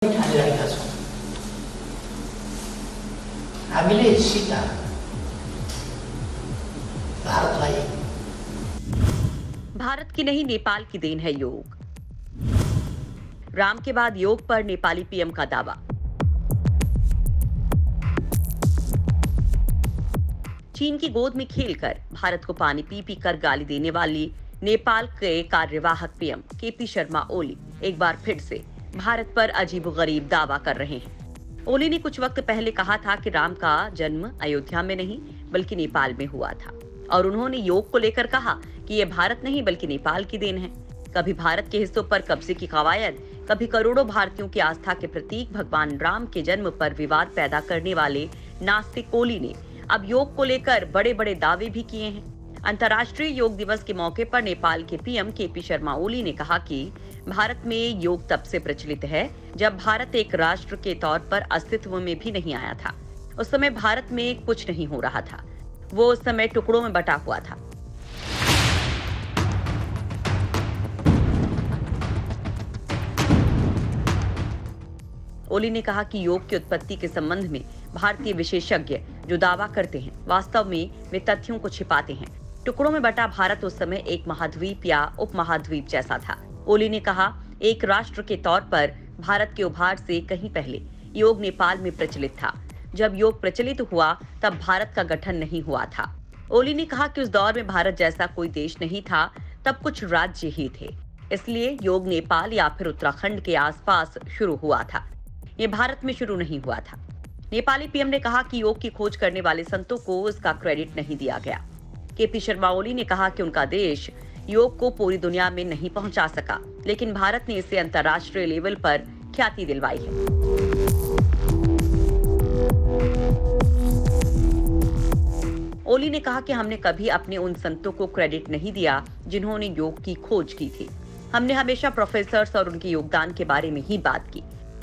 아니라 손. हामीले सीता भारतलाई भारत की नहीं नेपाल की देन है योग। राम के बाद योग पर नेपाली पीएम का दावा। चीन की गोद में खेलकर भारत को पानी पी पी कर गाली देने वाली नेपाल के कार्यवाहक पीएम केपी शर्मा ओली एक बार फिर से भारत पर अजीबोगरीब दावा कर रहे हैं। ओली ने कुछ वक्त पहले कहा था कि राम का जन्म अयोध्या में नहीं बल्कि नेपाल में हुआ था और उन्होंने योग को लेकर कहा कि यह भारत नहीं बल्कि नेपाल की देन है। कभी भारत के हिस्सों पर कब्जे की कवायद, कभी करोड़ों भारतीयों की आस्था के प्रतीक भगवान राम के जन्म पर विवाद पैदा करने वाले नास्तिक ओली ने अब योग को लेकर बड़े बड़े दावे भी किए हैं। अंतर्राष्ट्रीय योग दिवस के मौके पर नेपाल के पीएम केपी शर्मा ओली ने कहा कि भारत में योग तब से प्रचलित है जब भारत एक राष्ट्र के तौर पर अस्तित्व में भी नहीं आया था। उस समय भारत में कुछ नहीं हो रहा था, वो उस समय टुकड़ों में बटा हुआ था। ओली ने कहा कि योग की उत्पत्ति के संबंध में भारतीय विशेषज्ञ जो दावा करते हैं वास्तव में वे तथ्यों को छिपाते हैं। टुकड़ों में बटा भारत उस समय एक महाद्वीप या उपमहाद्वीप जैसा था। ओली ने कहा, एक राष्ट्र के तौर पर भारत के उभार से कहीं पहले योग नेपाल में प्रचलित था। जब योग प्रचलित हुआ तब भारत का गठन नहीं हुआ था। ओली ने कहा कि उस दौर में भारत जैसा कोई देश नहीं था, तब कुछ राज्य ही थे, इसलिए योग नेपाल या फिर उत्तराखंड के आसपास शुरू हुआ था, ये भारत में शुरू नहीं हुआ था। नेपाली पीएम ने कहा कि योग की खोज करने वाले संतों को इसका क्रेडिट नहीं दिया गया। केपी शर्मा ओली ने कहा कि उनका देश योग को पूरी दुनिया में नहीं पहुंचा सका, लेकिन भारत ने इसे अंतर्राष्ट्रीय लेवल पर ख्याति दिलवाई है। ओली ने कहा कि हमने कभी अपने उन संतों को क्रेडिट नहीं दिया जिन्होंने योग की खोज की थी। हमने हमेशा प्रोफेसर्स और उनके योगदान के बारे में ही बात की,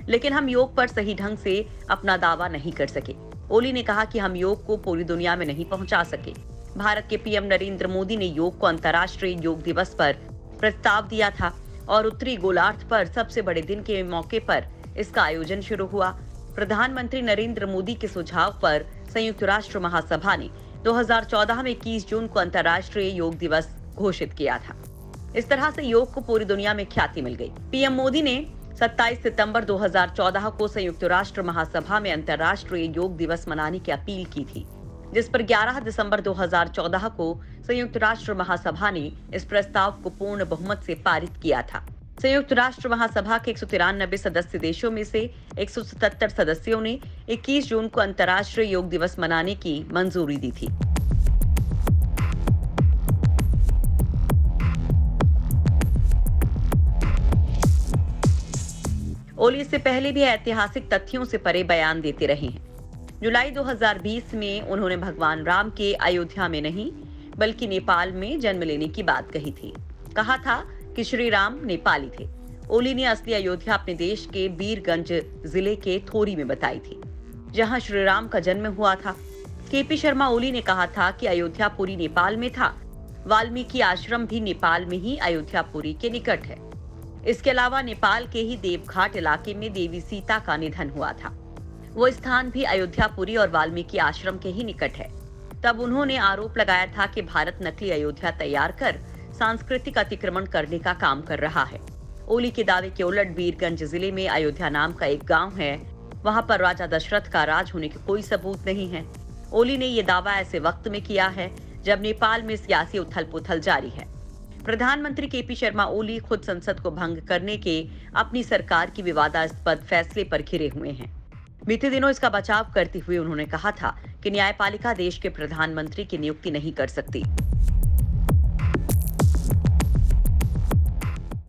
लेकिन हम योग पर सही ढंग से अपना दावा नहीं कर सके। ओली ने कहा कि हम योग को पूरी दुनिया में नहीं पहुंचा सके। भारत के पीएम नरेंद्र मोदी ने योग को अंतर्राष्ट्रीय योग दिवस पर प्रस्ताव दिया था और उत्तरी गोलार्ध पर सबसे बड़े दिन के मौके पर इसका आयोजन शुरू हुआ। प्रधानमंत्री नरेंद्र मोदी के सुझाव पर संयुक्त राष्ट्र महासभा ने 2014 में 21 जून को अंतर्राष्ट्रीय योग दिवस घोषित किया था। इस तरह से योग को पूरी दुनिया में ख्याति मिल गई। पीएम मोदी ने 27 सितंबर 2014 को संयुक्त राष्ट्र महासभा में अंतर्राष्ट्रीय योग दिवस मनाने की अपील की थी, जिस पर 11 दिसंबर 2014 को संयुक्त राष्ट्र महासभा ने इस प्रस्ताव को पूर्ण बहुमत से पारित किया था। संयुक्त राष्ट्र महासभा के 193 सदस्य देशों में से 177 सदस्यों ने 21 जून को अंतर्राष्ट्रीय योग दिवस मनाने की मंजूरी दी थी। ओली इससे पहले भी ऐतिहासिक तथ्यों से परे बयान देते रहे हैं। जुलाई 2020 में उन्होंने भगवान राम के अयोध्या में नहीं बल्कि नेपाल में जन्म लेने की बात कही थी। कहा था कि श्री राम नेपाली थे। ओली ने असली अयोध्या अपने देश के बीरगंज जिले के थोरी में बताई थी, जहां श्री राम का जन्म हुआ था। केपी शर्मा ओली ने कहा था कि अयोध्यापुरी नेपाल में था। वाल्मीकि आश्रम भी नेपाल में ही अयोध्यापुरी के निकट है। इसके अलावा नेपाल के ही देवघाट इलाके में देवी सीता का निधन हुआ था। वो स्थान भी अयोध्यापुरी और वाल्मीकि आश्रम के ही निकट है। तब उन्होंने आरोप लगाया था कि भारत नकली अयोध्या तैयार कर सांस्कृतिक अतिक्रमण करने का काम कर रहा है। ओली के दावे के उलट बीरगंज जिले में अयोध्या नाम का एक गांव है, वहां पर राजा दशरथ का राज होने के कोई सबूत नहीं है। ओली ने ये दावा ऐसे वक्त में किया है जब नेपाल में सियासी उथल-पुथल जारी है। प्रधानमंत्री केपी शर्मा ओली खुद संसद को भंग करने के अपनी सरकार की विवादास्पद फैसले पर घिरे हुए हैं। बीते दिनों इसका बचाव करते हुए उन्होंने कहा था कि न्यायपालिका देश के प्रधानमंत्री की नियुक्ति नहीं कर सकती।